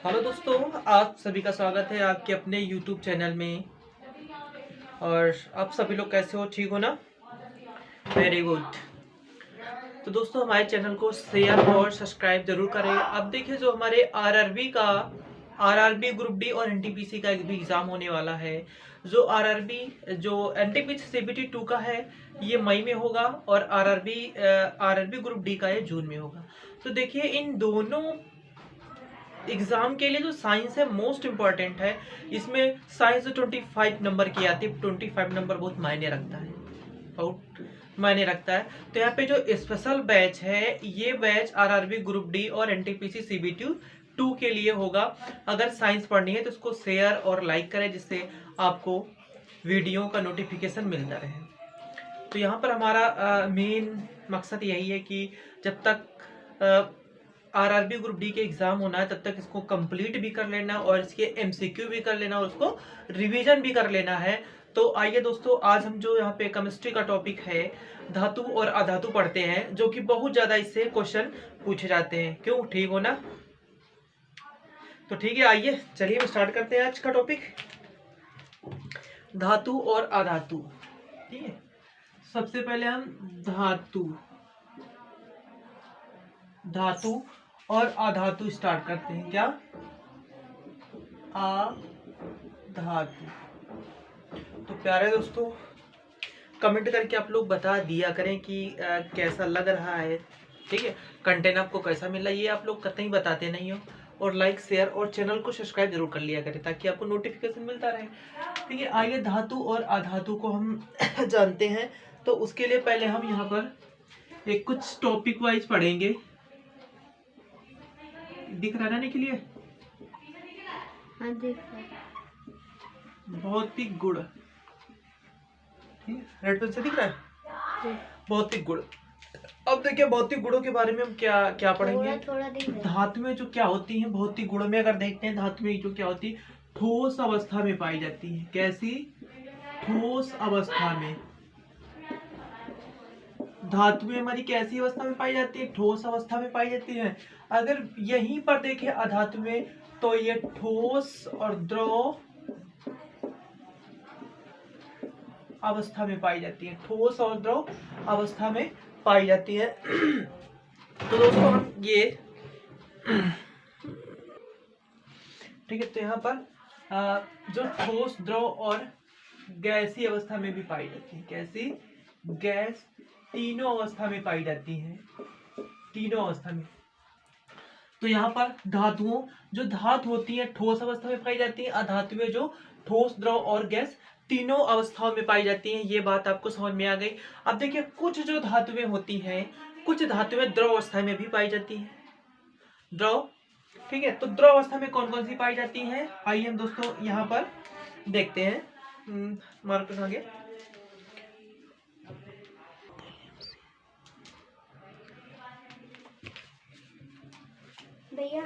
Hello दोस्तों, आप सभी का स्वागत है आपके अपने YouTube चैनल में। और आप सभी लोग कैसे हो? ठीक हो ना? Very good. तो दोस्तों, हमारे चैनल को शेयर और सब्सक्राइब जरूर करें। अब देखिए, जो हमारे आरआरबी ग्रुप डी और एनटीपीसी का एक भी एग्जाम होने वाला है। जो एनटीपीसी सीबीटी 2 का है, ये मई में होगा, और आरआरबी ग्रुप डी का ये जून में होगा। तो देखिए, इन दोनों एग्जाम के लिए जो साइंस है मोस्ट इम्पॉर्टेंट है। इसमें साइंस 25 नंबर की आती है। 25 नंबर बहुत मायने रखता है, बहुत मायने रखता है। तो यहाँ पे जो स्पेशल बैच है, ये बैच आरआरबी ग्रुप डी और एनटीपीसी सीबीटी 2 के लिए होगा। अगर साइंस पढ़नी है तो इसको शेयर और लाइक करें, जिससे आपको वीडियो का नोटिफिकेशन मिलता रहे। तो यहाँ पर हमारा मेन मकसद यही है कि जब तक आरआरबी ग्रुप डी के एग्जाम होना है, तब तक इसको कंप्लीट भी कर लेना और इसके एमसीक्यू भी कर लेना और उसको रिवीजन भी कर लेना है। तो आइए दोस्तों, आज हम जो यहाँ पे केमिस्ट्री का टॉपिक है, धातु और अधातु पढ़ते हैं, जो कि बहुत ज्यादा इससे क्वेश्चन पूछे जाते हैं। क्यों? ठीक हो ना? तो ठीक है, आइए चलिए हम स्टार्ट करते हैं आज का टॉपिक, धातु और अधातु। ठीक है, सबसे पहले हम धातु और अधातु स्टार्ट करते हैं। क्या? अधातु। तो प्यारे दोस्तों, कमेंट करके आप लोग बता दिया करें कि कैसा लग रहा है। ठीक है, कंटेंट आपको कैसा मिला, ये आप लोग कतई बताते नहीं हो। और लाइक, शेयर और चैनल को सब्सक्राइब जरूर कर लिया करें, ताकि आपको नोटिफिकेशन मिलता रहे। ठीक है, आइए धातु और अधातु को हम जानते हैं। तो उसके लिए पहले हम यहाँ पर एक कुछ टॉपिक वाइज पढ़ेंगे। दिख रहा है के लिए? हाँ, दिख रहा है। भौतिक गुण, रेड पेन से दिख रहा है। भौतिक गुण। अब देखिए, भौतिक गुणों के बारे में हम क्या क्या पढ़ेंगे। थोड़ा दिख रहा है। धातु में जो क्या होती है, भौतिक गुणों में अगर देखते हैं, धातु में जो क्या होती है, ठोस अवस्था में पाई जाती है। कैसी? ठोस अवस्था में। धातु में हमारी कैसी अवस्था में पाई जाती है? ठोस अवस्था में पाई जाती है। अगर यहीं पर देखें अधातु में, तो ये ठोस और द्रव अवस्था में पाई जाती है। ठोस और द्रव अवस्था में पाई जाती है। तो दोस्तों, हम ये ठीक है, तो यहाँ पर जो ठोस, द्रव और गैसीय अवस्था में भी पाई जाती है। कैसी? गैस, तीनों अवस्था में पाई जाती है, तीनों अवस्था में। तो यहाँ पर धातुओं, जो धातु होती है ठोस अवस्था में पाई जाती है, अधातुएं जो ठोस, द्रव और गैस तीनों अवस्थाओं में पाई जाती हैं। ये बात आपको समझ में आ गई। अब देखिए, कुछ जो धातुएं होती हैं, कुछ धातुएं द्रव अवस्था में भी पाई जाती हैं। द्रव, ठीक है। तो द्रव अवस्था में कौन कौन सी पाई जाती हैं, आइए हम दोस्तों यहाँ पर देखते हैं। मार्कर आगे। भैया,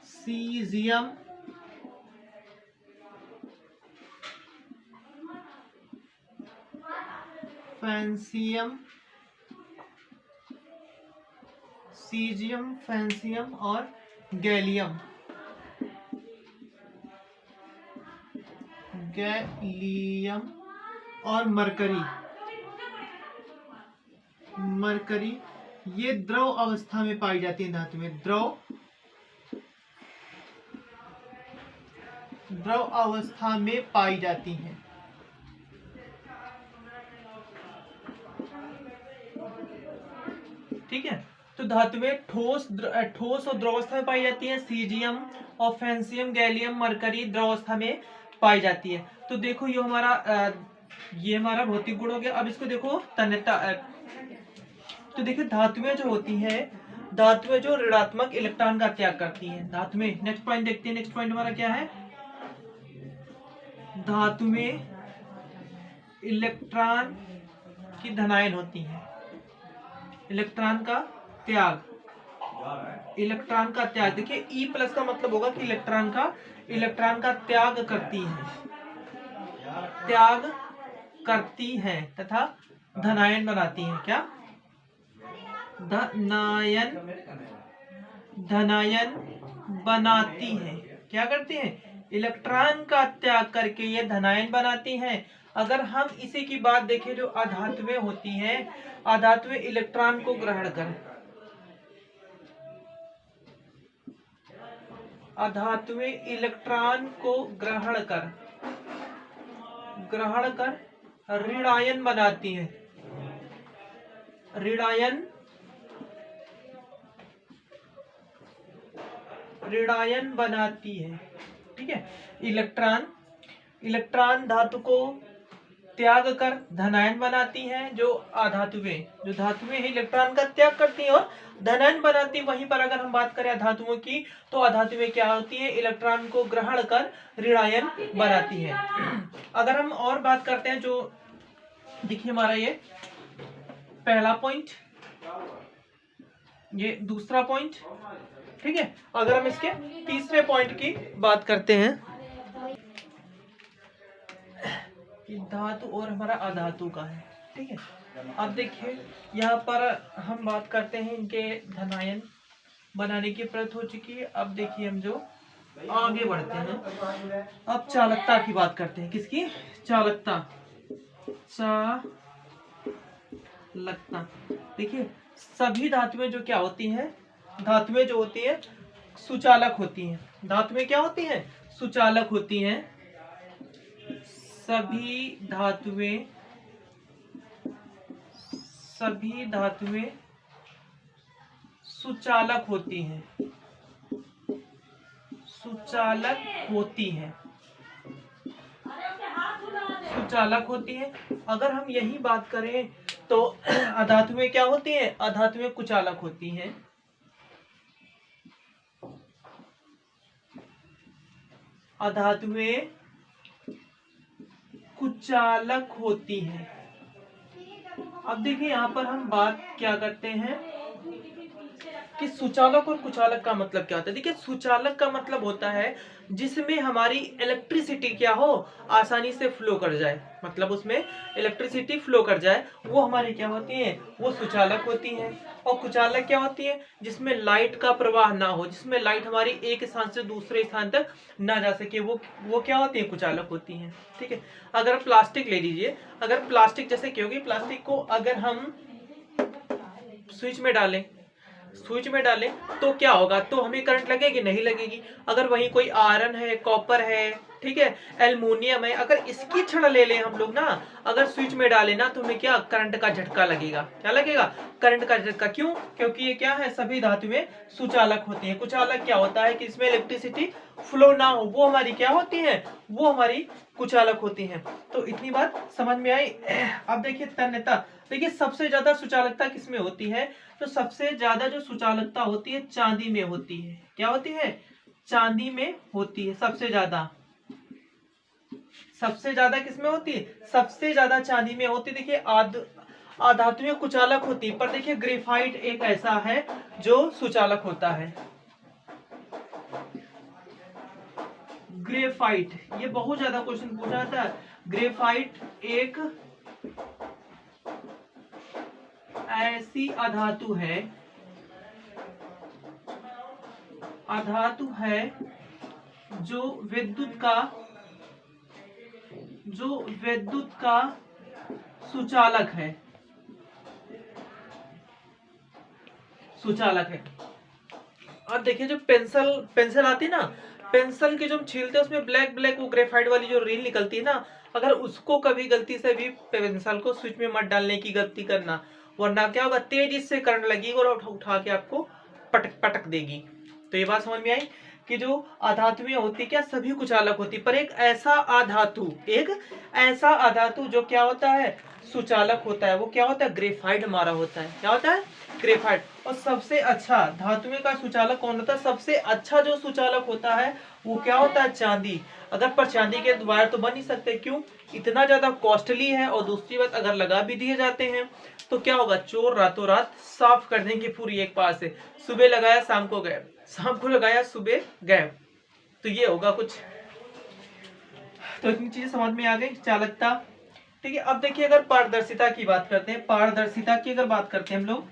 सीजियम, फ्रांसियम, सीजियम, फ्रांसियम और गैलियम, और मरकरी। ये द्रव अवस्था में पाई जाती है। धातु में द्रव अवस्था में पाई जाती हैं। ठीक है, तो धातु में ठोस और द्रव अवस्था में पाई जाती है। सीजियम और फ्रांसियम, गैलियम, मरकरी द्रव अवस्था में पाई जाती है। तो देखो, ये हमारा भौतिक गुण हो गया। अब इसको देखो, तन्यता। तो देखिए, धातुएं जो होती हैं, धातुएं जो ऋणात्मक इलेक्ट्रॉन का त्याग करती हैं। धातु में नेक्स्ट पॉइंट देखते हैं। नेक्स्ट पॉइंट हमारा क्या है? धातु में इलेक्ट्रॉन की धनायन होती है। इलेक्ट्रॉन का त्याग, देखिए E+ का मतलब होगा कि इलेक्ट्रॉन का त्याग करती हैं तथा धनायन बनाती हैं। क्या? धनायन बनाती हैं। क्या करती हैं? इलेक्ट्रॉन का त्याग करके ये धनायन बनाती हैं। अगर हम इसी की बात देखें, जो अधातुएं होती हैं, अधातुएं इलेक्ट्रॉन को ग्रहण कर, अधातुएं इलेक्ट्रॉन को ग्रहण कर ऋणायन बनाती हैं। ऋणायन बनाती है। ठीक है, इलेक्ट्रॉन धातु को त्याग कर धनायन बनाती हैं। जो धातुएं हैं इलेक्ट्रॉन का त्याग करती हैं और धनायन बनाती। वहीं पर अगर हम बात करें अधातुओं की, तो अधातुएं क्या होती हैं? इलेक्ट्रॉन को ग्रहण कर ऋणायन बनाती हैं। अगर हम और बात करते हैं, जो देखिए हमारा ये पहला पॉइंट, ये दूसरा पॉइंट। ठीक है, अगर हम इसके तीसरे पॉइंट की बात करते हैं कि धातु और हमारा अधातु का है। ठीक है, अब देखिए यहाँ पर हम बात करते हैं इनके धनायन बनाने की प्रथा हो चुकी है। अब देखिए हम जो आगे बढ़ते हैं, अब चालकता की बात करते हैं। किसकी? चालकता। देखिए सभी धातुएं जो क्या होती हैं, धातुएं जो होती हैं सुचालक होती हैं। धातुएं क्या होती हैं? सुचालक होती हैं। सभी धातुएं सुचालक होती हैं। अगर हम यही बात करें तो अधातुएं क्या होती हैं? अधातुएं कुचालक होती हैं। अधातुएं कुचालक होती हैं। अब देखिए यहाँ पर हम बात क्या करते हैं कि सुचालक और कुचालक का मतलब क्या होता है। देखिए सुचालक का मतलब होता है जिसमें हमारी इलेक्ट्रिसिटी क्या हो, आसानी से फ्लो कर जाए, मतलब उसमें इलेक्ट्रिसिटी फ्लो कर जाए, वो हमारी क्या होती है? वो सुचालक होती है। और कुचालक क्या होती है? जिसमें लाइट का प्रवाह ना हो, जिसमें लाइट हमारी एक स्थान से दूसरे स्थान तक ना जा सके, वो क्या होती है? कुचालक होती हैं। ठीक है, अगर प्लास्टिक ले लीजिए, अगर प्लास्टिक जैसे क्या होगी, प्लास्टिक को अगर हम स्विच में डालें तो क्या होगा? तो हमें करंट लगेगी? नहीं लगेगी। अगर वहीं कोई आयरन है, कॉपर है, ठीक है, एल्युमिनियम है, अगर इसकी छड़ ले लें हम लोग ना, अगर स्विच में डालें ना, तो हमें क्या? करंट का झटका लगेगा। क्या लगेगा? करंट का झटका। क्यों? क्योंकि ये क्या है? सभी धातुएं सुचालक होती हैं। कुचालक क्या होता है कि इसमें इलेक्ट्रिसिटी फ्लो ना हो, वो हमारी क्या होती है? वो हमारी कुचालक होती हैं। तो इतनी बात समझ में आई। अब देखिए तन्यता। देखिए सबसे ज्यादा सुचालकता किसमें होती है? तो सबसे ज्यादा जो सुचालकता होती है चांदी में होती है। क्या होती है? चांदी में होती है सबसे ज्यादा किसमें होती है? सबसे ज्यादा चांदी में होती है। देखिए अधातुएं कुचालक होती है, पर देखिए ग्रेफाइट एक ऐसा है जो सुचालक होता है। ग्रेफाइट, ये बहुत ज्यादा क्वेश्चन पूछा जाता है। ग्रेफाइट एक ऐसी अधातु है जो विद्युत का सुचालक है। अब देखिए जो पेंसिल आती है ना, पेंसिल की जो हम छीलते हैं उसमें ब्लैक वो ग्रेफाइट वाली जो रील निकलती है ना, अगर उसको कभी गलती से भी पेंसिल को स्विच में मत डालने की गलती करना, वरना क्या होगा? तेजी से करंट लगेगी और उठा के आपको पटक देगी। तो ये बात समझ में आई कि जो अधातुएं होती क्या? सभी कुचालक होती, पर एक ऐसा अधातु जो क्या होता है? सुचालक होता है। वो क्या होता है? ग्रेफाइट हमारा होता है। क्या होता है? ग्रेफाइट। और सबसे अच्छा धातुएं का सुचालक कौन होता है? सबसे अच्छा जो सुचालक होता है वो क्या होता है? चांदी। अगर पर चांदी के वायर तो बन नहीं सकते। क्यों? इतना ज्यादा कॉस्टली है, और दूसरी बात अगर लगा भी दिए जाते हैं तो क्या होगा? चोर रातों रात साफ कर देंगे पूरी एक पास से। सुबह लगाया शाम को गए, शाम को लगाया सुबह गए, तो ये होगा कुछ। तो इतनी चीजें समझ में आ गई। चालकता। ठीक है, अब देखिए अगर पारदर्शिता की बात करते हैं, पारदर्शिता की अगर बात करते हैं हम लोग,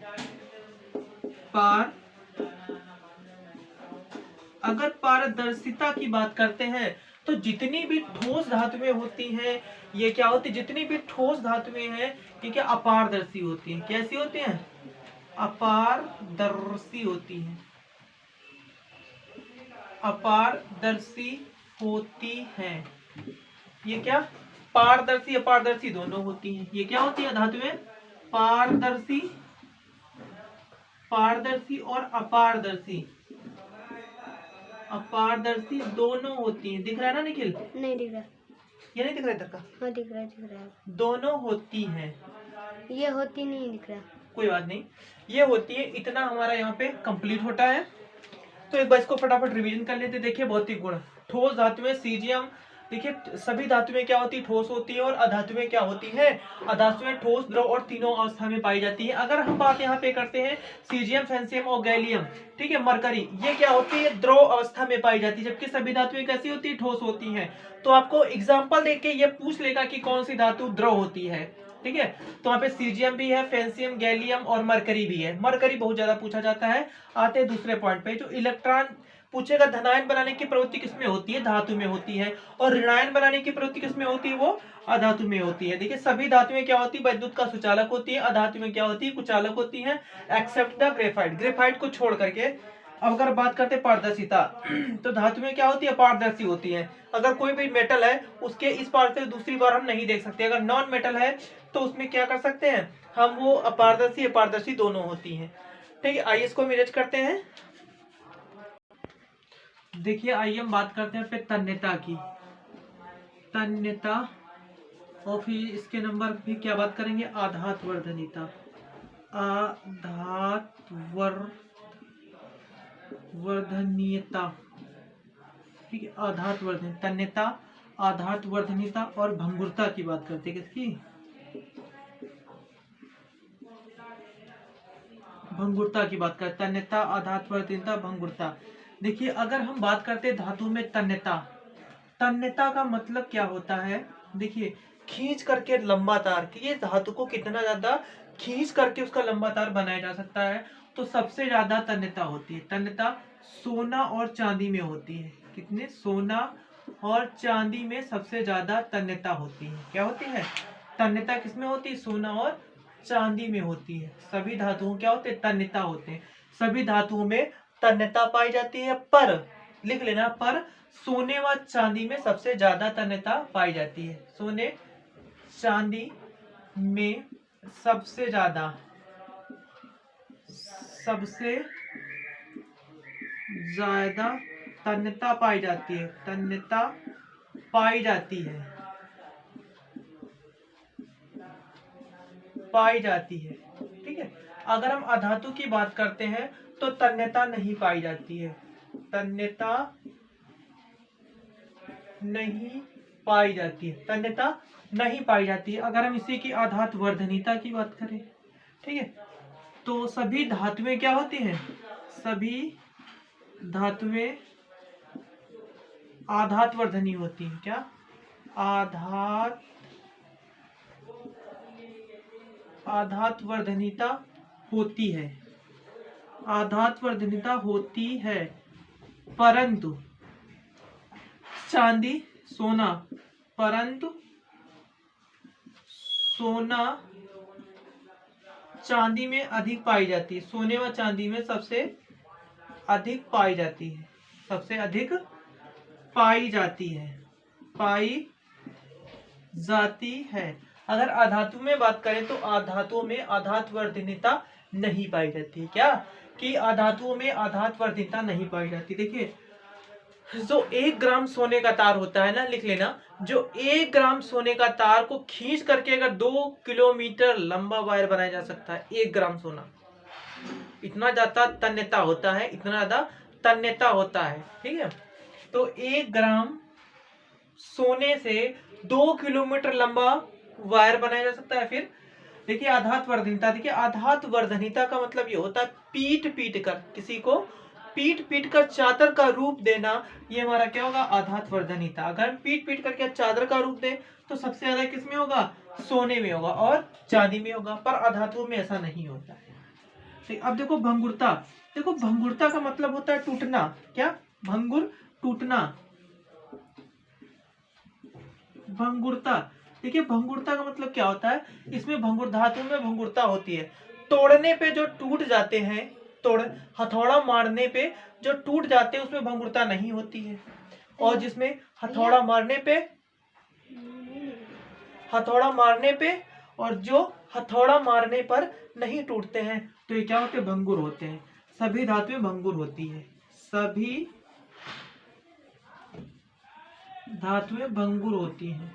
अगर पारदर्शिता की बात करते हैं तो जितनी भी ठोस धातुएं होती हैं ये क्या होती है, जितनी भी ठोस धातुएं हैं ये क्या अपारदर्शी होती हैं। कैसी होती हैं? अपारदर्शी होती हैं। अपारदर्शी होती हैं। ये क्या पारदर्शी अपारदर्शी दोनों होती हैं। ये क्या होती है धातुएं? पारदर्शी, पारदर्शी और अपारदर्शी, अपारदर्शी दोनों होती हैं। दिख रहा है ना निखिल? नहीं दिख रहा। ये नहीं दिख रहा इधर का? हाँ दिख रहा है, दिख रहा है। दोनों होती हैं। ये होती नहीं दिख रहा। कोई बात नहीं, ये होती है। इतना हमारा यहाँ पे कंप्लीट होता है। तो एक बार इसको फटाफट रिवीजन कर लेते। देखिए भौतिक गुण, ठोस धातुएं सीजियम, देखिए सभी धातुएं क्या होती है? ठोस होती है। और अधातुएं क्या होती है? अधातुएं ठोस, द्रव और तीनों अवस्था में पाई जाती है। अगर हम बात यहाँ पे करते हैं सीजियम, फेंसियम और गैलियम, ठीक है, मरकरी, ये क्या होती है? द्रव अवस्था में पाई जाती है, जबकि सभी धातुएं कैसी होती है? ठोस होती हैं। तो आपको एग्जाम्पल देख के ये पूछ लेगा कि कौन सी धातु द्रव होती है, ठीक है। तो वहाँ पे सीजियम भी है, फेंसियम, गैलियम और मरकरी भी है। मरकरी बहुत ज्यादा पूछा जाता है। आते हैं दूसरे पॉइंट पे, जो इलेक्ट्रॉन पूछेगा धनायन बनाने की प्रवृत्ति किसमें होती है? धातु में होती है। और ऋणायन बनाने की प्रवृत्ति किसमें होती है? वो अधातु में होती है। देखिए सभी धातुएं क्या होती है? विद्युत का सुचालक होती है। अधातु में क्या होती है? कुचालक होती है, एक्सेप्ट द ग्रेफाइट, ग्रेफाइट को छोड़ करके। अब अगर बात करते हैं पारदर्शिता, तो धातुएं क्या होती है? पारदर्शी होती हैं। अगर कोई भी मेटल है उसके इस पार से दूसरी बार हम नहीं देख सकते। अगर नॉन मेटल है तो उसमें क्या कर सकते हैं हम? वो अपारदर्शी अपारदर्शी दोनों होती हैं, ठीक है। आइए इसको हम इरेज करते हैं। देखिए आइए हम बात करते हैं फिर तन्यता की, तन्यता। और फिर इसके नंबर भी क्या बात करेंगे? आधात वर्धनीयता, आधात वर्धनीयता, ठीक है। आधात वर्धन, तन्यता, आधात वर्धनीयता और भंगुरता की बात करते हैं। किसकी? भंगुरता की बात करते हैं। तन्यता, आधात वर्धनीयता, भंगुरता। देखिए अगर हम बात करते हैं धातु में तन्यता, तन्यता का मतलब क्या होता है? देखिए खींच करके लंबा तार, कि ये धातु को कितना ज्यादा खींच करके उसका लंबा तार बनाया जा सकता है, तो सबसे ज्यादा तन्यता होती है। तन्यता सोना और चांदी में होती है। कितने? सोना और चांदी में सबसे ज्यादा तन्यता होती है। क्या होती है? तन्यता किसमें होती है? सोना और चांदी में होती है। सभी धातुओं क्या होते हैं? तन्यता होते हैं। सभी धातुओं में तन्यता पाई जाती है, पर लिख लेना, पर सोने व चांदी में सबसे ज्यादा तन्यता पाई जाती है। सोने चांदी में सबसे ज्यादा तन्यता पाई जाती है। तन्यता पाई जाती है, पाई जाती है, ठीक है। अगर हम अधातु की बात करते हैं तो तन्यता नहीं पाई जाती है। तन्यता नहीं पाई जाती है, तन्यता नहीं पाई जाती है। अगर हम इसी की आधात वर्धनीयता की बात करें, ठीक है, तो सभी धातुएं क्या होती हैं? सभी धातुएं आधात वर्धनी होती हैं। क्या? आधात वर्धनीयता होती है, आधात वर्धनीयता होती है। परंतु चांदी, सोना, परंतु सोना चांदी में अधिक पाई जाती है। सोने व चांदी में सबसे अधिक पाई जाती है, सबसे अधिक पाई जाती है, पाई जाती है। अगर अधातु में बात करें तो अधातुओं में आधात वर्धनीयता नहीं पाई जाती है। क्या? कि अधातुओं में आधात वर्धनीयता नहीं पाई जाती। देखिए जो 1 ग्राम सोने का तार होता है ना, लिख लेना, जो 1 ग्राम सोने का तार को खींच करके अगर 2 किलोमीटर लंबा वायर बनाया जा सकता है। 1 ग्राम सोना, इतना ज्यादा तन्यता होता है, इतना ज्यादा तन्यता होता है, ठीक है। तो 1 ग्राम सोने से 2 किलोमीटर लंबा वायर बनाया जा सकता है। फिर देखिए आधात वर्धनीयता, देखिए आधात वर्धनीयता का मतलब ये होता है पीट पीट कर, किसी को पीट पीट कर चादर का रूप देना, ये हमारा क्या होगा? आधात वर्धनीयता। अगर हम पीट पीट करके चादर का रूप दें तो सबसे ज्यादा किस में होगा? सोने में होगा और चांदी में होगा, पर अधातुओं में ऐसा नहीं होता है। अब देखो भंगुरता, देखो भंगुरता का मतलब होता है टूटना। क्या? भंगुर, टूटना, भंगुरता। देखिए भंगुरता का मतलब क्या होता है, इसमें भंगुर धातु में भंगुरता होती है। तोड़ने पे जो टूट जाते हैं, हथौड़ा मारने पे जो टूट जाते हैं उसमें भंगुरता नहीं होती है। और जिसमें हथौड़ा मारने पे और जो हथौड़ा मारने पर नहीं टूटते हैं तो ये क्या होते हैं, भंगुर होते हैं। सभी धातुएं भंगुर होती है, सभी धातुएं भंगुर होती हैं,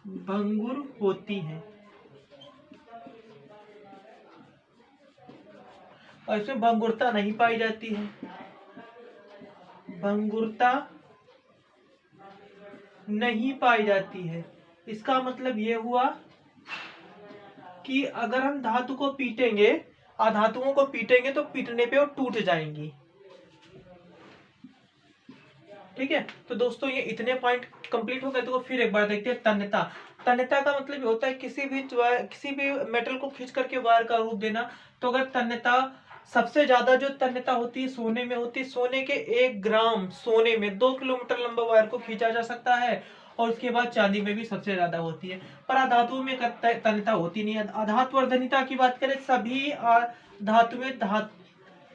भंगुर होती हैं। और इसमें भंगुरता नहीं पाई जाती है, भंगुरता नहीं पाई जाती है। इसका मतलब ये हुआ कि अगर हम धातु को पीटेंगे, अधातुओं को पीटेंगे तो पीटने पे वो टूट जाएंगी। ठीक है, तो दोस्तों ये इतने पॉइंट कंप्लीट हो गए। तो फिर एक बार देखते हैं तन्यता। तन्यता का मतलब होता है किसी भी मेटल को खींच करके वायर का रूप देना। तो अगर तन्यता, सबसे ज्यादा जो तन्यता होती है सोने में होती है। सोने के 1 ग्राम सोने में 2 किलोमीटर लंबा वायर को खींचा जा सकता है। और उसके बाद चांदी में भी सबसे ज्यादा होती है, पर अधातु में तन्यता होती नहीं है। आधात्वर्धनीता की बात करें, सभी धातु में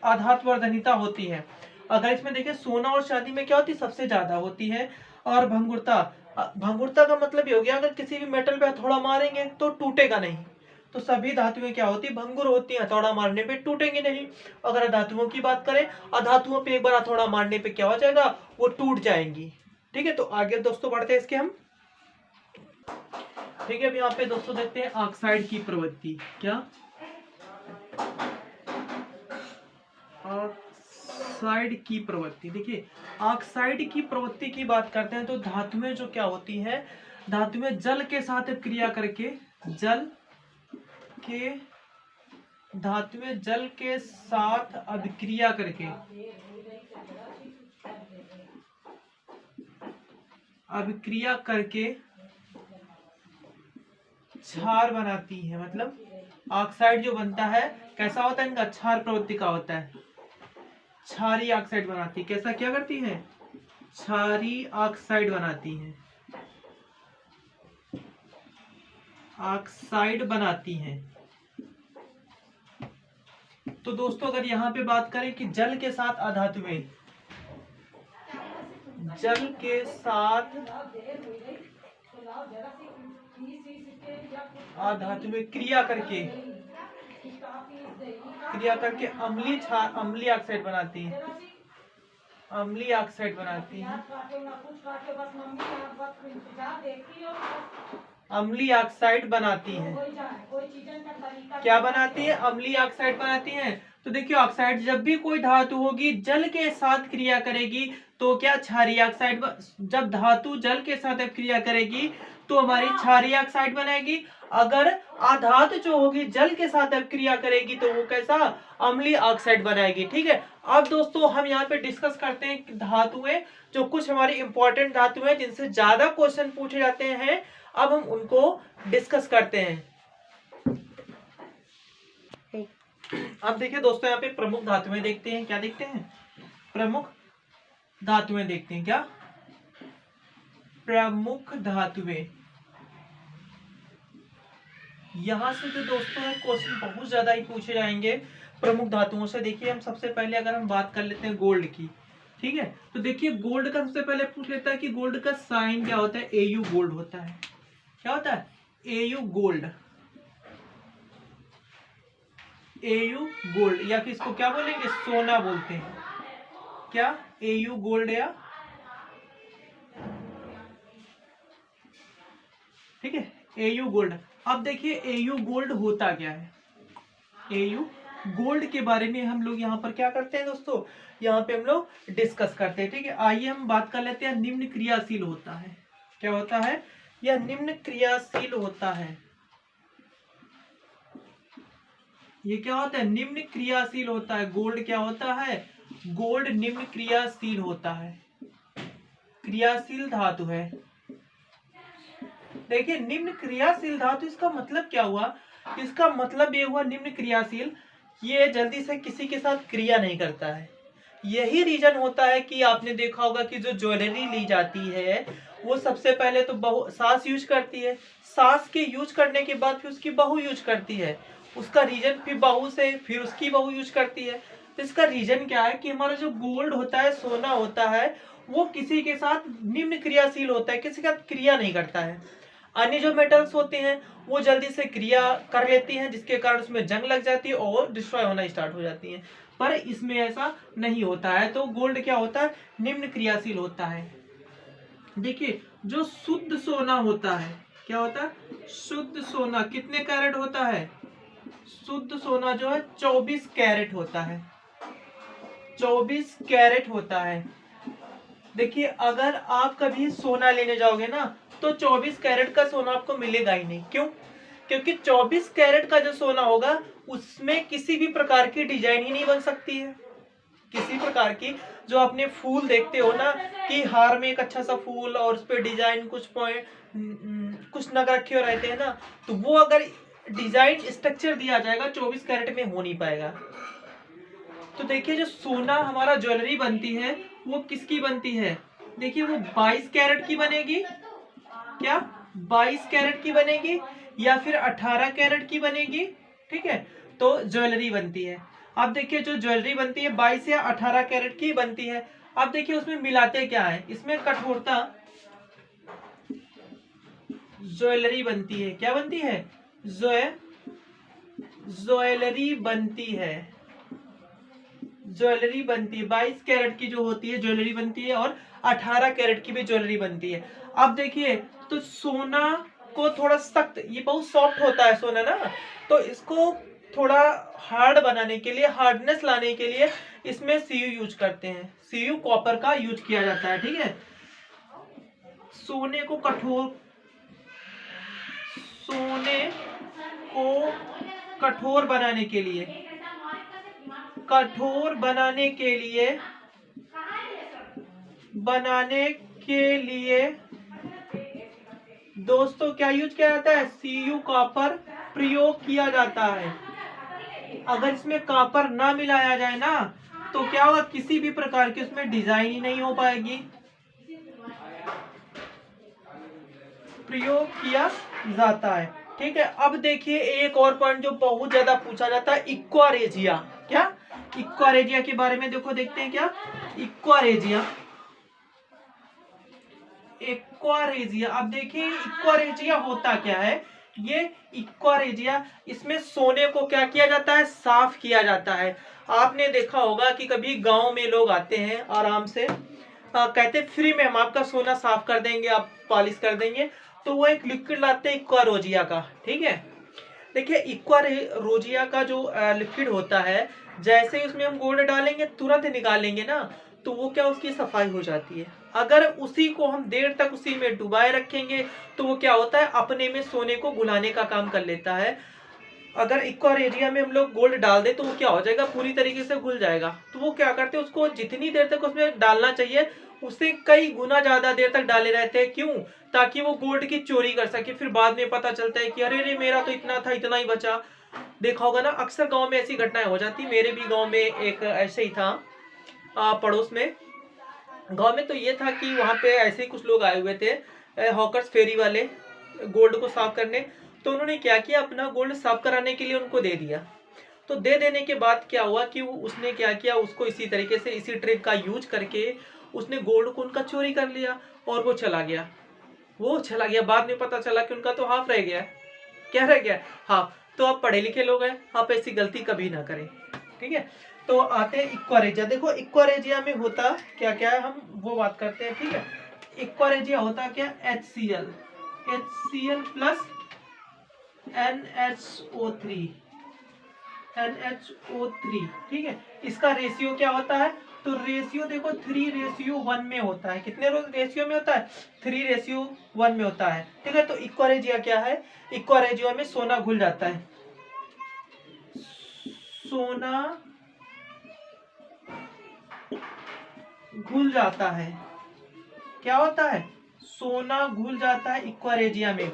आधात्वर्धनीता होती है। अगर इसमें देखिए सोना और चांदी में क्या होती है, सबसे ज्यादा होती है। और भंगुरता, भंगुरता का मतलब ये हो गया, अगर किसी भी मेटल पे हथौड़ा मारेंगे तो टूटेगा नहीं। तो सभी धातुएं क्या होती है, भंगुर होती हैं, हथौड़ा मारने पे टूटेंगे नहीं। अगर अधातुओं की बात करें, अधातुओं पे एक बार हथौड़ा मारने पे क्या हो जाएगा, वो टूट जाएंगी। ठीक है, तो आगे दोस्तों बढ़ते हैं इसके हम। ठीक है, अब यहाँ पे दोस्तों देखते हैं ऑक्साइड की प्रवृत्ति। क्या ऑक्साइड की प्रवृत्ति। देखिए ऑक्साइड की प्रवृत्ति की बात करते हैं तो धातुएं जो क्या होती है, धातुएं जल के साथ क्रिया करके, धातुएं जल के साथ अभिक्रिया करके, क्षार बनाती है। मतलब ऑक्साइड जो बनता है कैसा होता है, इनका क्षार प्रवृत्ति का होता है। क्षारी ऑक्साइड बनाती है। कैसा क्या करती है, क्षारी ऑक्साइड बनाती है, ऑक्साइड बनाती है। तो दोस्तों अगर यहाँ पे बात करें कि जल के साथ अधातुएं, जल के साथ अधातुएं क्रिया करके अम्लीय ऑक्साइड बनाती है, अम्लीय ऑक्साइड बनाती है, अम्लीय ऑक्साइड बनाती है। क्या बनाती है, अम्लीय ऑक्साइड बनाती है। तो देखिए ऑक्साइड, जब भी कोई धातु होगी जल के साथ क्रिया करेगी तो क्या, क्षारीय ऑक्साइड। जब धातु जल के साथ क्रिया करेगी तो हमारी क्षारीय ऑक्साइड बनेगी। अगर अधातु जो होगी जल के साथ क्रिया करेगी तो वो कैसा, अम्लीय ऑक्साइड बनाएगी। ठीक है, अब दोस्तों हम यहाँ पे डिस्कस करते हैं धातुएं, जो कुछ हमारी इंपॉर्टेंट धातुएं जिनसे ज्यादा क्वेश्चन पूछे जाते हैं। अब हम उनको डिस्कस करते हैं। अब देखिए दोस्तों यहाँ पे प्रमुख धातुएं देखते हैं। क्या देखते हैं, प्रमुख धातुएं देखते हैं। क्या, प्रमुख धातुएं। यहां से जो दोस्तों है क्वेश्चन बहुत ज्यादा ही पूछे जाएंगे प्रमुख धातुओं से। देखिए हम सबसे पहले अगर हम बात कर लेते हैं गोल्ड की। ठीक है, तो देखिए गोल्ड का सबसे पहले पूछ लेता है कि गोल्ड का साइन क्या होता है, एयू गोल्ड होता है। क्या होता है, एयू गोल्ड, एयू गोल्ड, या फिर इसको क्या बोलेंगे, सोना बोलते हैं। क्या, एयू गोल्ड या, ठीक है, एयू गोल्ड। अब देखिए एयू गोल्ड होता क्या है, एयू गोल्ड के बारे में हम लोग यहाँ पर क्या करते हैं दोस्तों, यहाँ पे हम लोग डिस्कस करते हैं। ठीक है, आइए हम बात कर लेते हैं। निम्न क्रियाशील होता है। क्या होता है, यह निम्न क्रियाशील होता है। ये क्या होता है, निम्न क्रियाशील होता है। गोल्ड क्या होता है, गोल्ड निम्न क्रियाशील होता है, क्रियाशील धातु है। देखिए निम्न क्रियाशील धातु, इसका मतलब क्या हुआ, इसका मतलब ये हुआ निम्न क्रियाशील, ये जल्दी से किसी के साथ क्रिया नहीं करता है, यही रीजन होता है कि आपने देखा होगा कि जो ज्वेलरी ली जाती है वो सबसे पहले तो बहू सास यूज करती है, सास के यूज करने के बाद फिर उसकी बहू यूज करती है, उसका रीजन फिर बहू से फिर उसकी बहू यूज करती है। तो इसका रीजन क्या है कि हमारा जो गोल्ड होता है, सोना होता है, वो किसी के साथ निम्न क्रियाशील होता है, किसी के साथ क्रिया नहीं करता है। अन्य जो मेटल्स होते हैं वो जल्दी से क्रिया कर लेती हैं, जिसके कारण उसमें जंग लग जाती है और डिस्ट्रॉय होना स्टार्ट हो जाती है, पर इसमें ऐसा नहीं होता है। तो गोल्ड क्या होता है, निम्न क्रियाशील होता है। देखिए जो शुद्ध सोना होता है, क्या होता है, शुद्ध सोना कितने कैरेट होता है, शुद्ध सोना जो है 24 कैरेट होता है, 24 कैरेट होता है। देखिए अगर आप कभी सोना लेने जाओगे ना तो 24 कैरेट का सोना आपको मिलेगा ही नहीं। क्यों? क्योंकि 24 कैरेट का जो सोना होगा उसमें किसी भी प्रकार की डिजाइन ही नहीं बन सकती है, किसी प्रकार की। जो आपने फूल देखते हो ना कि हार में एक अच्छा सा फूल और उस पर डिजाइन कुछ पॉइंट कुछ नग रखे हो रहते हैं ना, तो वो अगर डिजाइन स्ट्रक्चर दिया जाएगा 24 कैरेट में हो नहीं पाएगा। तो देखिए जो सोना हमारा ज्वेलरी बनती है वो किसकी बनती है, देखिए वो 22 कैरेट की बनेगी, क्या 22 कैरेट की बनेगी या फिर 18 कैरेट की बनेगी, ठीक है, तो ज्वेलरी बनती है। अब देखिए जो ज्वेलरी बनती है 22 या 18 कैरेट की बनती है। अब देखिए उसमें मिलाते क्या है, इसमें कठोरता, ज्वेलरी बनती है, क्या बनती है, ज्वेलरी बनती है, ज्वेलरी बनती है 22 कैरेट की जो होती है ज्वेलरी बनती है और 18 कैरेट की भी ज्वेलरी बनती है। अब देखिए तो सोना को थोड़ा सख्त, ये बहुत सॉफ्ट होता है सोना ना, तो इसको थोड़ा हार्ड बनाने के लिए, हार्डनेस लाने के लिए इसमें सीयू यूज करते हैं, सीयू कॉपर का यूज किया जाता है, ठीक है। सोने को कठोर बनाने के लिए, दोस्तों क्या यूज किया जाता है, सीयू कॉपर प्रयोग किया जाता है। अगर इसमें कॉपर ना मिलाया जाए ना तो क्या होगा, किसी भी प्रकार की उसमें डिजाइन ही नहीं हो पाएगी, प्रयोग किया जाता है, ठीक है। अब देखिए एक और पॉइंट जो बहुत ज्यादा पूछा जाता है, इक्वारेजिया, क्या इक्वारेजिया के बारे में देखो, देखते हैं क्या इक्वारेजिया, इक्वारेजिया। अब देखिए इक्वारेजिया होता क्या है, ये इक्वारेजिया, इसमें सोने को क्या किया जाता है, साफ किया जाता है। आपने देखा होगा कि कभी गांव में लोग आते हैं आराम से, कहते फ्री में हम आपका सोना साफ कर देंगे, आप पॉलिश कर देंगे, तो वो एक लिक्विड लाते हैं इक्वारोजिया का, ठीक है। देखिए इक्वारोजिया का जो लिक्विड होता है, जैसे ही उसमें हम गोल्ड डालेंगे तुरंत निकालेंगे ना, तो वो क्या उसकी सफाई हो जाती है। अगर उसी को हम देर तक उसी में डुबाए रखेंगे तो वो क्या होता है, अपने में सोने को घुलाने का काम कर लेता है। अगर इक्वारेजिया में हम लोग गोल्ड डाल दें तो वो क्या हो जाएगा, पूरी तरीके से घुल जाएगा। तो वो क्या करते हैं, उसको जितनी देर तक उसमें डालना चाहिए उससे कई गुना ज्यादा देर तक डाले रहते हैं। क्यों? ताकि वो गोल्ड की चोरी कर सके, फिर बाद में पता चलता है कि अरे रे मेरा तो इतना था, इतना ही बचा। देखा होगा ना अक्सर गांव में ऐसी घटनाएं हो जाती, मेरे भी गांव में एक ऐसे ही था, पड़ोस में गांव में। तो ये था कि वहां पे ऐसे ही कुछ लोग आए हुए थे, हॉकर्स फेरी वाले, गोल्ड को साफ करने। तो उन्होंने क्या किया, अपना गोल्ड साफ कराने के लिए उनको दे दिया। तो दे देने के बाद क्या हुआ कि उसने क्या किया, उसको इसी तरीके से इसी ट्रिक का यूज करके उसने गोल्ड को उनका चोरी कर लिया और वो चला गया। बाद में पता चला कि उनका तो हाफ रह गया। क्या रह गया? हाफ। तो आप पढ़े लिखे लोग हैं, आप ऐसी गलती कभी ना करें, ठीक है। तो आते हैं इक्वारेजिया। देखो इक्वारेजिया में होता क्या क्या है, हम वो बात करते हैं, ठीक है। इक्वारेजिया होता क्या, HCl प्लस NHO3, ठीक है। इसका रेशियो क्या होता है, तो रेशियो देखो 3:1 में होता है। कितने रेशियो में होता है, 3:1 में होता है, ठीक है। तो इक्वारेजिया क्या है, इक्वारेजिया में सोना घुल जाता है, सोना घुल जाता है। क्या होता है, सोना घुल जाता है इक्वारेजिया में।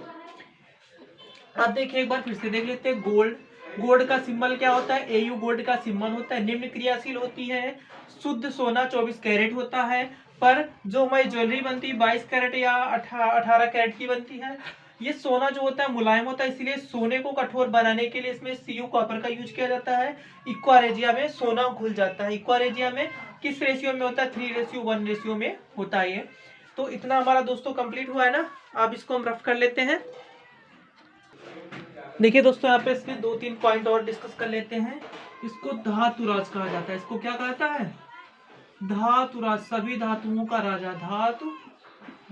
अब देखिए एक बार फिर से देख लेते हैं, गोल्ड गोल्ड का सिंबल क्या होता है, एयू गोल्ड का सिंबल होता है। निम्न क्रियाशील होती है, शुद्ध सोना 24 कैरेट होता है, पर जो हमारी ज्वेलरी बनती है 22 कैरेट या 18 कैरेट की बनती है। ये सोना जो होता है मुलायम होता है, इसलिए सोने को कठोर बनाने के लिए इसमें सीयू कॉपर का यूज किया जाता है। इक्वारेजिया में सोना घुल जाता है। इक्वारेजिया में किस रेशियो में होता है, 3:1 रेशियो में होता है ये। तो इतना हमारा दोस्तों कंप्लीट हुआ है ना। अब इसको हम रफ कर लेते हैं। देखिए दोस्तों, यहाँ पे इसके 2-3 पॉइंट और डिस्कस कर लेते हैं। इसको धातुराज कहा जाता है। इसको क्या कहता है, धातुराज, सभी धातुओं का राजा धातु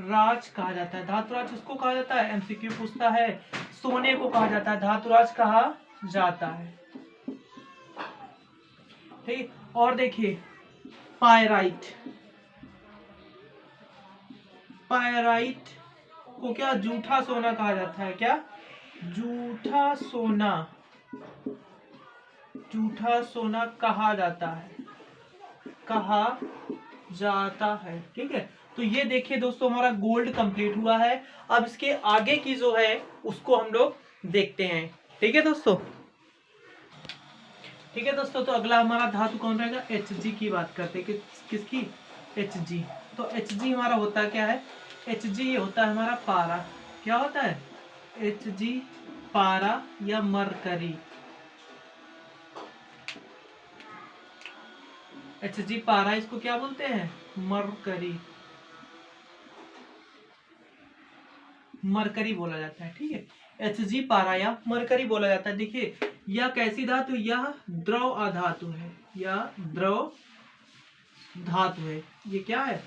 राज कहा जाता है। धातुराज किसको कहा जाता है, एमसीक्यू पूछता है। सोने को कहा जाता है, धातुराज कहा जाता है। ठीक, और देखिए पायराइट, पायराइट को क्या जूठा सोना कहा जाता है, क्या जूठा सोना, जूठा सोना कहा जाता है, कहा जाता है। ठीक है, तो ये देखिए दोस्तों हमारा गोल्ड कंप्लीट हुआ है। अब इसके आगे की जो है उसको हम लोग देखते हैं। ठीक है दोस्तों, ठीक है दोस्तों, तो अगला हमारा धातु कौन रहेगा, Hg की बात करते हैं। किसकी, Hg। तो Hg हमारा होता क्या है, Hg ये होता है हमारा पारा। क्या होता है, Hg पारा या मरकरी। Hg पारा, इसको क्या बोलते हैं, मरकरी, मरकरी बोला जाता है। ठीक है, Hg पारा या मरकरी बोला जाता है। देखिए यह कैसी धातु, यह द्रव अधातु है, यह द्रव धातु है। ये क्या है,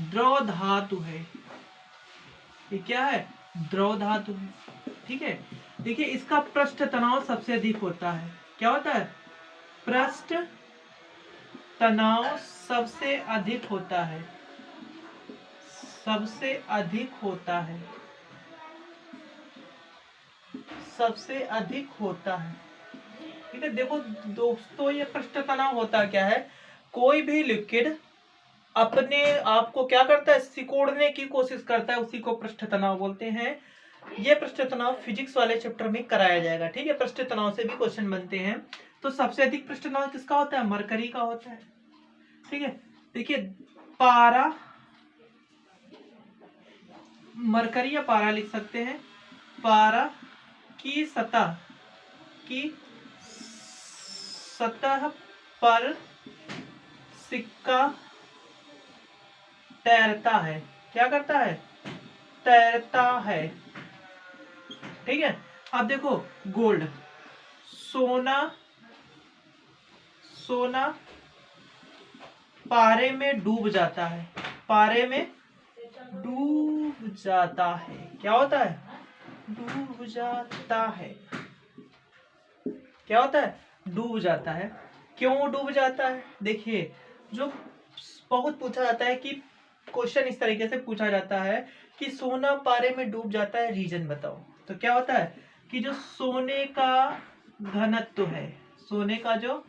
द्रव धातु है। ये क्या है, द्रव धातु है। ठीक है, देखिए इसका पृष्ठ तनाव सबसे अधिक होता है। क्या होता है, पृष्ठ तनाव सबसे अधिक होता है, सबसे अधिक होता है, सबसे अधिक होता है। ठीक है, देखो दोस्तों ये पृष्ठ तनाव होता क्या है, कोई भी लिक्विड अपने आप को क्या करता है, सिकोड़ने की कोशिश करता है, उसी को पृष्ठ तनाव बोलते हैं। ये पृष्ठ तनाव फिजिक्स वाले चैप्टर में कराया जाएगा। ठीक है, पृष्ठ तनाव से भी क्वेश्चन बनते हैं। तो सबसे अधिक पृष्ठ तनाव किसका होता है, मरकरी का होता है। ठीक है, देखिए पारा, मरकरी या पारा लिख सकते हैं। पारा की सतह, की सतह पर सिक्का तैरता है। क्या करता है, तैरता है। ठीक है, अब देखो गोल्ड, सोना, सोना पारे में डूब जाता है, पारे में डूब जाता है। क्या होता है, डूब जाता है। क्या होता है, डूब जाता है। क्यों डूब जाता है, देखिए जो बहुत पूछा जाता है कि क्वेश्चन इस तरीके से पूछा जाता है कि सोना पारे में डूब जाता है, रीजन बताओ। तो क्या होता है कि जो सोने का घनत्व है, सोने का जो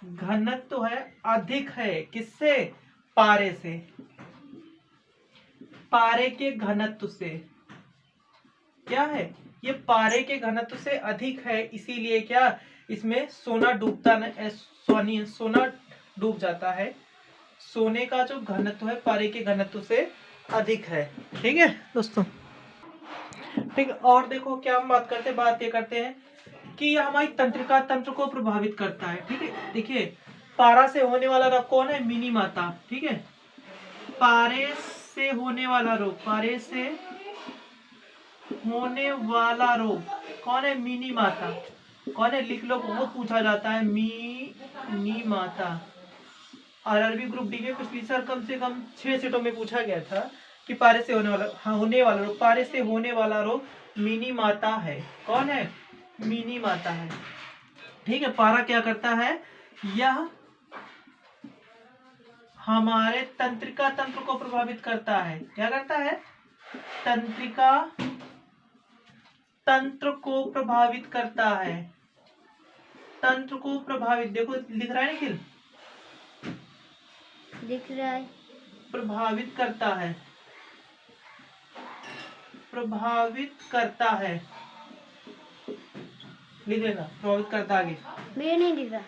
घनत्व है अधिक है, किससे, पारे से, पारे के घनत्व से। क्या है, ये पारे के घनत्व से अधिक है, इसीलिए क्या इसमें सोना डूबता नहीं, सोना डूब जाता है। सोने का जो घनत्व है पारे के घनत्व से अधिक है। ठीक है दोस्तों, ठीक है, और देखो क्या हम बात ये करते हैं कि यह हमारी तंत्रिका तंत्र को प्रभावित करता है। ठीक है, देखिए पारा से होने वाला रोग कौन है, मिनी माता। ठीक है, पारे से होने वाला रोग, पारे से होने वाला रोग कौन है, मिनी माता। कौन है, लिख लो, बहुत पूछा जाता है, मिनी माता। आरआरबी ग्रुप डी में पिछली साल कम से कम 6 सेटों में पूछा गया था कि पारे से होने वाला, होने वाला रोग, पारे से होने वाला रोग मिनी माता है। कौन है, मिनी माता है। ठीक है, पारा क्या करता है, यह हमारे तंत्रिका तंत्र को प्रभावित करता है। क्या करता है, तंत्रिका तंत्र को प्रभावित करता है, तंत्र को प्रभावित, देखो लिख रहा है निखिल, दिख रहा है, प्रभावित करता है, प्रभावित करता है। लिख लेना, प्रभावित करता है आगे। मुझे नहीं दिख रहा।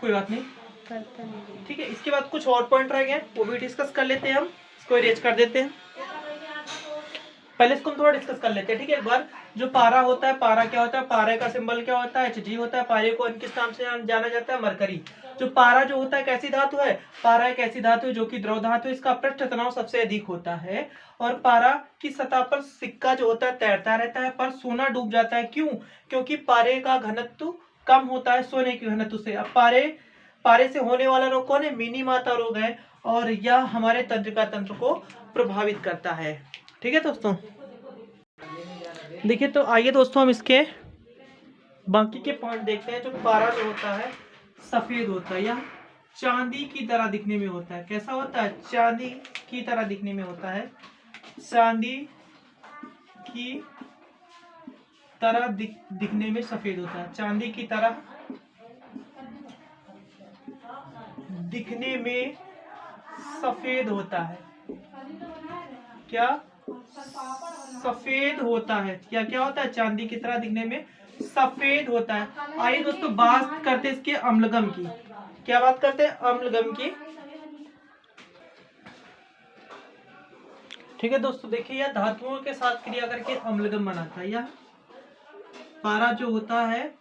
कोई बात नहीं, करता नहीं। ठीक है। इसके बाद कुछ और पॉइंट रह गए, वो भी डिस्कस कर लेते हैं हम। इसको इरेज कर देते हैं, पहले इसको हम थोड़ा डिस्कस कर लेते हैं, ठीक है। एक बार जो पारा होता है, पारा क्या होता है, पारे का सिंबल क्या होता है, Hg होता है। पारे को किस नाम से जाना जाता है, मरकरी। जो पारा जो होता है कैसी धातु है, पारा एक ऐसी धातु है जो कि द्रव धातु है, इसका पृष्ठ तनाव सबसे अधिक होता है और पारा की सतह पर सिक्का जो होता है तैरता रहता है, पर सोना डूब जाता है। क्यों? क्योंकि पारे का घनत्व कम होता है सोने के घनत्व से। अब पारे से होने वाला रोग कौन है, मिनी माता रोग है, और यह हमारे तंत्रिका तंत्र को प्रभावित करता है, ठीक है दोस्तों। देखिए, तो आइए दोस्तों हम इसके बाकी के पॉइंट देखते हैं। जो पारा जो होता है सफेद होता है, या चांदी की तरह दिखने में होता है। कैसा होता है, चांदी की तरह दिखने में होता है। चांदी की तरह दिखने में सफेद होता है। चांदी की तरह दिखने में सफेद होता है। क्या सफेद होता है, क्या होता है, चांदी की तरह दिखने में सफेद होता है। आइए दोस्तों बात करते हैं इसके अम्लगम की। क्या बात करते हैं, अम्लगम की, ठीक है दोस्तों। देखिए, यह धातुओं के साथ क्रिया करके अम्लगम बनाता है। यह पारा जो होता है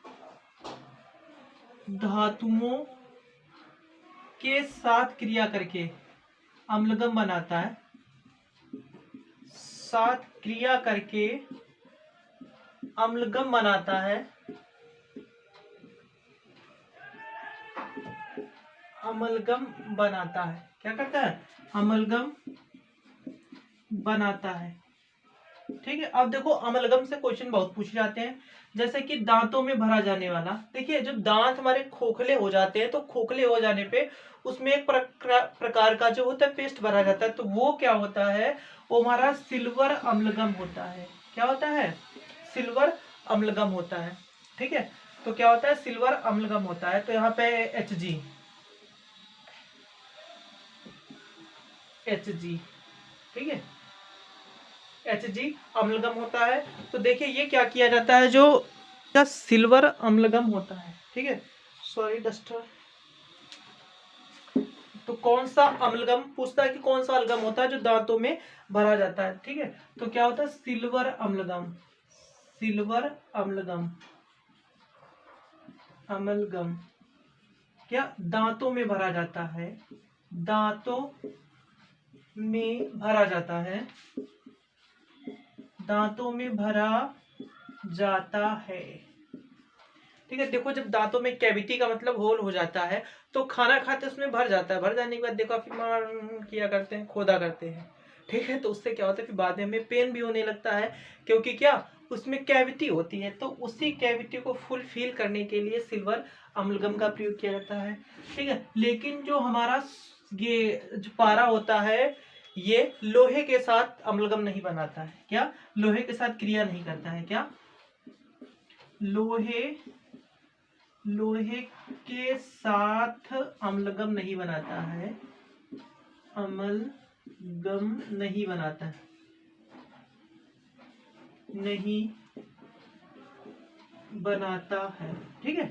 धातुओं के साथ क्रिया करके अम्लगम बनाता है। साथ क्रिया करके अम्लगम बनाता है। अम्लगम बनाता है, क्या करता है, अम्लगम बनाता है, ठीक है। अब देखो, अम्लगम से क्वेश्चन बहुत पूछे जाते हैं, जैसे कि दांतों में भरा जाने वाला। देखिए, जब दांत हमारे खोखले हो जाते हैं, तो खोखले हो जाने पे उसमें एक प्रकार का जो होता है पेस्ट भरा जाता है, तो वो क्या होता है, वो हमारा सिल्वर अम्लगम होता है। क्या होता है, सिल्वर अम्लगम होता है, ठीक है। तो क्या होता है, सिल्वर अम्लगम होता है। तो यहाँ पे Hg, ठीक है, Hg अम्लगम होता है। तो देखिए, ये क्या किया जाता है, जो सिल्वर अम्लगम होता है, ठीक है। Sorry duster. तो कौन सा अम्लगम पूछता है कि कौन सा अम्लगम होता है जो दांतों में भरा जाता है, ठीक है। तो क्या होता है, सिल्वर अम्लगम। सिल्वर अम्लगम, अम्लगम क्या दांतों में भरा जाता है, दांतों में भरा जाता है, दांतों में भरा जाता है, ठीक है। देखो, जब दांतों में कैविटी का मतलब होल हो जाता है, तो खाना खाते उसमें भर जाता है। भर जाने के बाद देखो फिर मार किया करते हैं, खोदा करते हैं, ठीक है। तो उससे क्या होता है, फिर बाद में हमें पेन भी होने लगता है, क्योंकि क्या उसमें कैविटी होती है। तो उसी कैविटी को फुलफिल करने के लिए सिल्वर अम्लगम का प्रयोग किया जाता है, ठीक है। लेकिन जो हमारा ये जो पारा होता है, ये लोहे के साथ अम्लगम नहीं बनाता है। क्या, लोहे के साथ क्रिया नहीं करता है। क्या, लोहे के साथ अम्लगम नहीं बनाता है, अम्लगम नहीं बनाता है, नहीं बनाता है, ठीक है।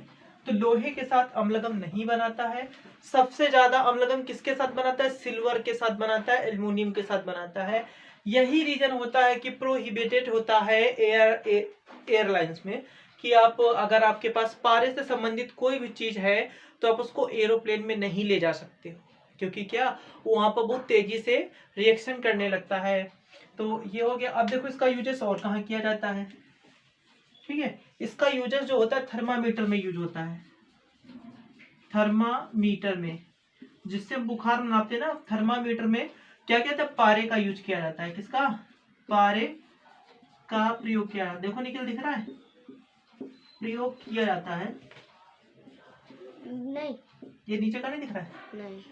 तो लोहे के साथ अम्लगम नहीं बनाता है। सबसे ज्यादा अम्लगम किसके साथ बनाता है, सिल्वर के साथ बनाता है, एल्युमिनियम के साथ बनाता है। यही रीजन होता है कि प्रोहिबिटेड होता है एयरलाइंस में, कि आप अगर आपके पास पारे से संबंधित कोई भी चीज है, तो आप उसको एरोप्लेन में नहीं ले जा सकते हो, क्योंकि क्या वहां पर बहुत तेजी से रिएक्शन करने लगता है। तो ये हो गया। अब देखो, इसका यूजेस और कहाँ किया जाता है, ठीक है। इसका यूजेस जो होता है थर्मामीटर में यूज होता है, थर्मामीटर में, जिससे बुखार नापते ना, थर्मामीटर में क्या कहते हैं, पारे का यूज किया जाता है। किसका, पारे का प्रयोग किया जाता है। देखो निकल दिख रहा है, प्रयोग किया जाता है। नहीं, ये नीचे का नहीं दिख रहा है, नहीं,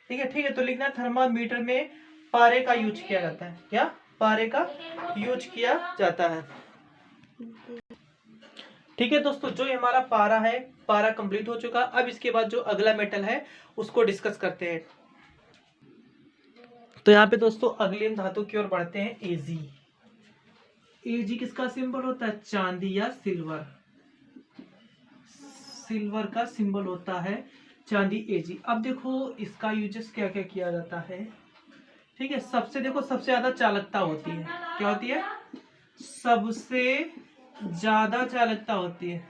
ठीक है, ठीक है। तो लिखना, थर्मामीटर में पारे का यूज किया जाता है। क्या, पारे का यूज किया जाता है, ठीक है दोस्तों। जो हमारा पारा है, पारा कंप्लीट हो चुका। अब इसके बाद जो अगला मेटल है उसको डिस्कस करते हैं। तो यहाँ पे दोस्तों अगली धातु की ओर बढ़ते हैं, एजी। Ag किसका सिंबल होता है? चांदी या सिल्वर, सिल्वर का सिंबल होता है चांदी Ag। अब देखो इसका यूजेस क्या क्या किया जाता है। ठीक है, सबसे देखो सबसे ज्यादा चालकता होती है, क्या होती है? सबसे ज्यादा चालकता होती है,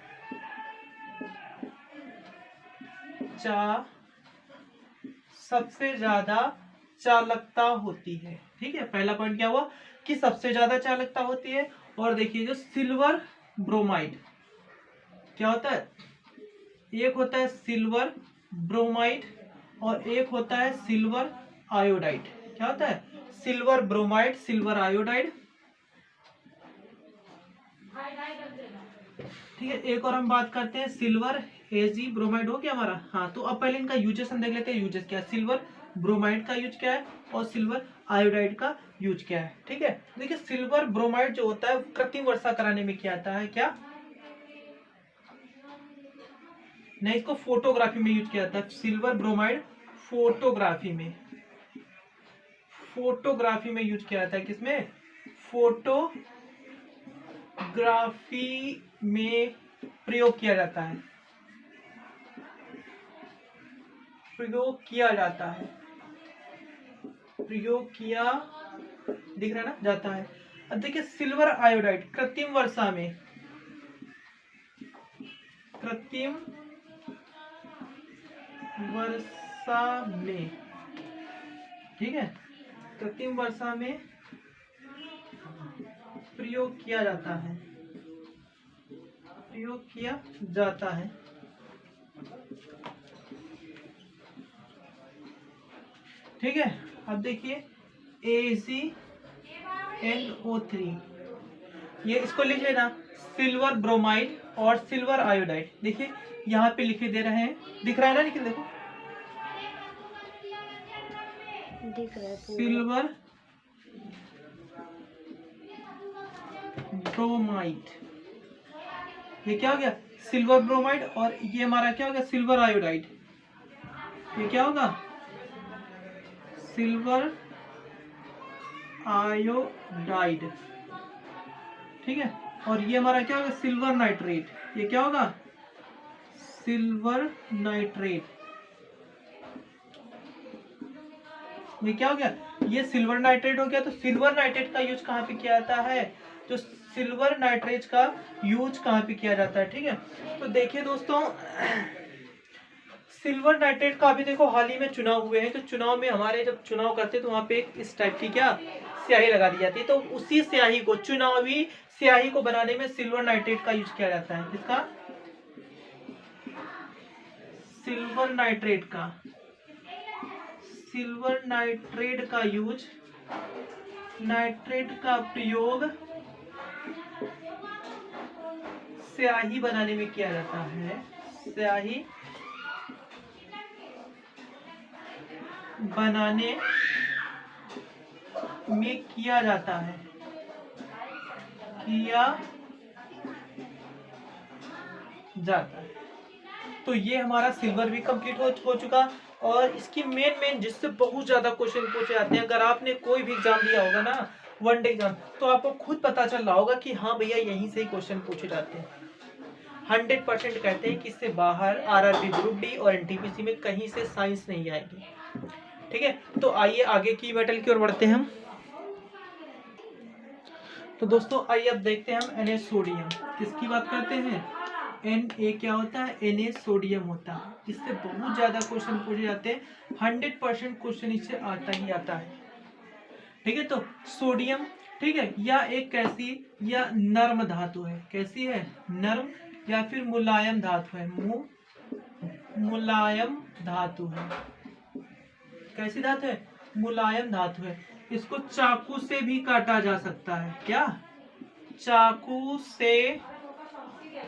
सबसे ज्यादा चालकता होती है। ठीक है, पहला पॉइंट क्या हुआ कि सबसे ज्यादा चालकता होती है। और देखिए जो सिल्वर ब्रोमाइड क्या होता है, एक होता है सिल्वर ब्रोमाइड और एक होता है सिल्वर आयोडाइड। क्या होता है? Silver bromide, silver iodide. ठीक है, एक और हम बात करते हैं सिल्वर एजी ब्रोमाइड हो गया हमारा। हाँ, तो अब पहले इनका यूजेस हम देख लेते हैं। यूजेस क्या है? सिल्वर ब्रोमाइड का यूज क्या है और सिल्वर आयोडाइड का यूज क्या है। ठीक है, देखिए सिल्वर ब्रोमाइड जो होता है कृत्रिम वर्षा कराने में क्या आता है, क्या नहीं, इसको फोटोग्राफी में यूज किया जाता है। सिल्वर ब्रोमाइड फोटोग्राफी में, फोटोग्राफी में यूज किया जाता है। किसमें? फोटोग्राफी में प्रयोग किया जाता है, प्रयोग किया जाता है, प्रयोग किया, दिख रहा है ना, जाता है। अब देखिए सिल्वर आयोडाइड कृत्रिम वर्षा में, कृत्रिम वर्षा में, ठीक है, कृत्रिम वर्षा में प्रयोग किया जाता है, प्रयोग किया जाता है। ठीक है, अब देखिए AgNO3, ये इसको लिख लेना, सिल्वर ब्रोमाइड और सिल्वर आयोडाइड। देखिए यहाँ पे लिखे दे रहे हैं, दिख रहा है ना, लिखे देखो, दिख रहा है पूरा। सिल्वर ब्रोमाइड, ये क्या हो गया? Silver bromide. और ये हमारा क्या होगा? Silver iodide. ये क्या होगा? Silver iodide. ठीक है, और ये हमारा क्या होगा? Silver nitrate. ये क्या होगा? Silver nitrate. ये क्या हो गया? ये सिल्वर नाइट्रेट हो गया। तो सिल्वर नाइट्रेट का यूज कहाँ पे किया जाता है? तो सिल्वर नाइट्रेट का यूज कहाँ पे किया जाता है? ठीक है, तो देखिए दोस्तों सिल्वर नाइट्रेट का अभी देखो हाल ही में चुनाव हुए हैं। तो चुनाव में हमारे जब चुनाव करते हैं तो वहाँ पे एक इस टाइप की क्या स्याही लगा दी जाती है। तो उसी स्याही को, चुनावी स्याही को बनाने में सिल्वर नाइट्रेट का यूज किया जाता है। किसका? सिल्वर नाइट्रेट का, सिल्वर नाइट्रेट का यूज, नाइट्रेट का प्रयोग स्याही बनाने में किया जाता है, स्याही बनाने में किया जाता है, किया जाता है। तो ये हमारा सिल्वर भी कंप्लीट हो चुका। और इसकी मेन जिससे बहुत ज्यादा क्वेश्चन पूछे जाते हैं, अगर आपने कोई भी एग्जाम दिया होगा ना, वनडे एग्जाम, तो आपको खुद पता चल रहा होगा कि हाँ भैया यहीं से ही क्वेश्चन पूछे जाते हैं। 100% कहते हैं कि इससे बाहर आरआरबी ग्रुप डी और एनटीपीसी में कहीं से साइंस नहीं आएगी। ठीक है, तो आइए आगे की मेटल की ओर बढ़ते हैं हम। तो दोस्तों आइए अब देखते हैं हम Na सोडियम। किसकी बात करते हैं? Na क्या होता है? Na सोडियम होता है। इससे बहुत ज्यादा क्वेश्चन पूछे जाते हैं, 100% क्वेश्चन इससे आता ही आता है। ठीक है, तो सोडियम, ठीक है, या एक कैसी या नर्म धातु है। कैसी है? नर्म या फिर मुलायम धातु है। मुलायम धातु है। कैसी धातु है? मुलायम धातु है। इसको चाकू से भी काटा जा सकता है। क्या? चाकू से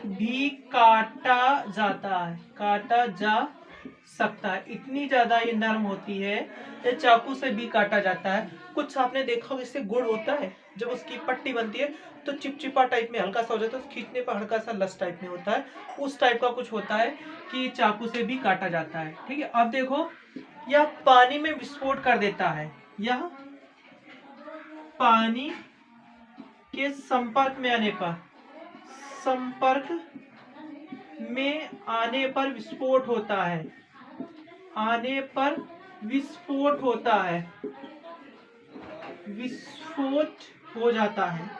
भी काटा जाता है, काटा जा सकता है। इतनी ज्यादा ये नरम होती है, ये चाकू से भी काटा जाता है। कुछ आपने देखा होगा, इससे गुड़ होता है, जब उसकी पट्टी बनती है तो चिपचिपा टाइप में हल्का सा हो जाता है, खींचने पर हल्का सा लस टाइप में होता है। उस टाइप का कुछ होता है कि चाकू से भी काटा जाता है। ठीक है, अब देखो यह पानी में विस्फोट कर देता है, यह पानी के संपर्क में आने पर, संपर्क में आने पर विस्फोट होता है, आने पर विस्फोट होता है, विस्फोट हो जाता है,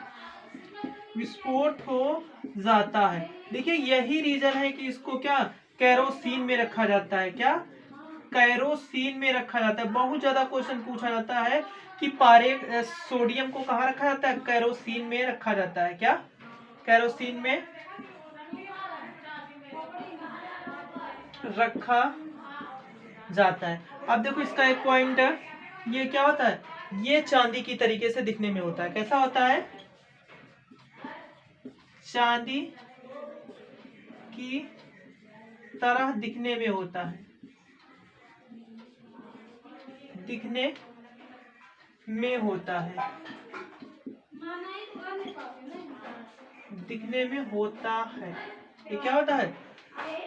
विस्फोट हो जाता है। देखिए यही रीजन है कि इसको क्या कैरोसिन में रखा जाता है, क्या कैरोसिन में रखा जाता है। बहुत ज्यादा क्वेश्चन पूछा जाता है कि सोडियम को कहाँ रखा जाता है, कैरोसिन में रखा जाता है, क्या कैरोसिन में रखा जाता है। अब देखो इसका एक पॉइंट है, ये क्या होता है, ये चांदी की तरीके से दिखने में होता है। कैसा होता है, चांदी की तरह दिखने में होता है, दिखने में होता है, दिखने में होता है। ये क्या होता है,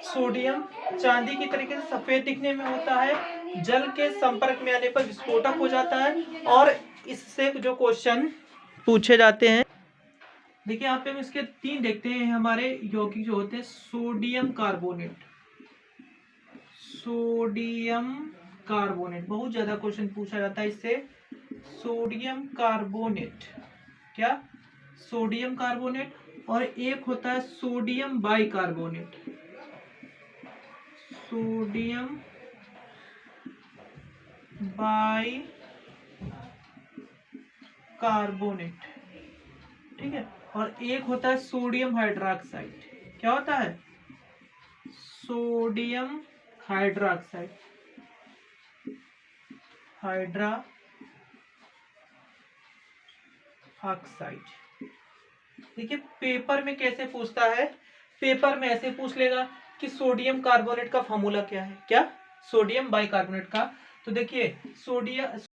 सोडियम चांदी की तरीके से सफेद दिखने में होता है, जल के संपर्क में आने पर विस्फोटक हो जाता है। और इससे जो क्वेश्चन पूछे जाते हैं, देखिए यहाँ पे हम इसके 3 देखते हैं हमारे यौगिक जो होते हैं। सोडियम कार्बोनेट, सोडियम कार्बोनेट बहुत ज्यादा क्वेश्चन पूछा जाता है इससे। सोडियम कार्बोनेट, क्या सोडियम कार्बोनेट, और एक होता है sodium bicarbonate, sodium by carbonate, ठीक है। और एक होता है सोडियम हाइड्रोक्साइड, क्या होता है, सोडियम हाइड्रोक्साइड, ऑक्साइड। देखिए पेपर में कैसे पूछता है, पेपर में ऐसे पूछ लेगा कि सोडियम कार्बोनेट का फॉर्मूला क्या है, क्या सोडियम बाइकार्बोनेट का। तो देखिए सोडियम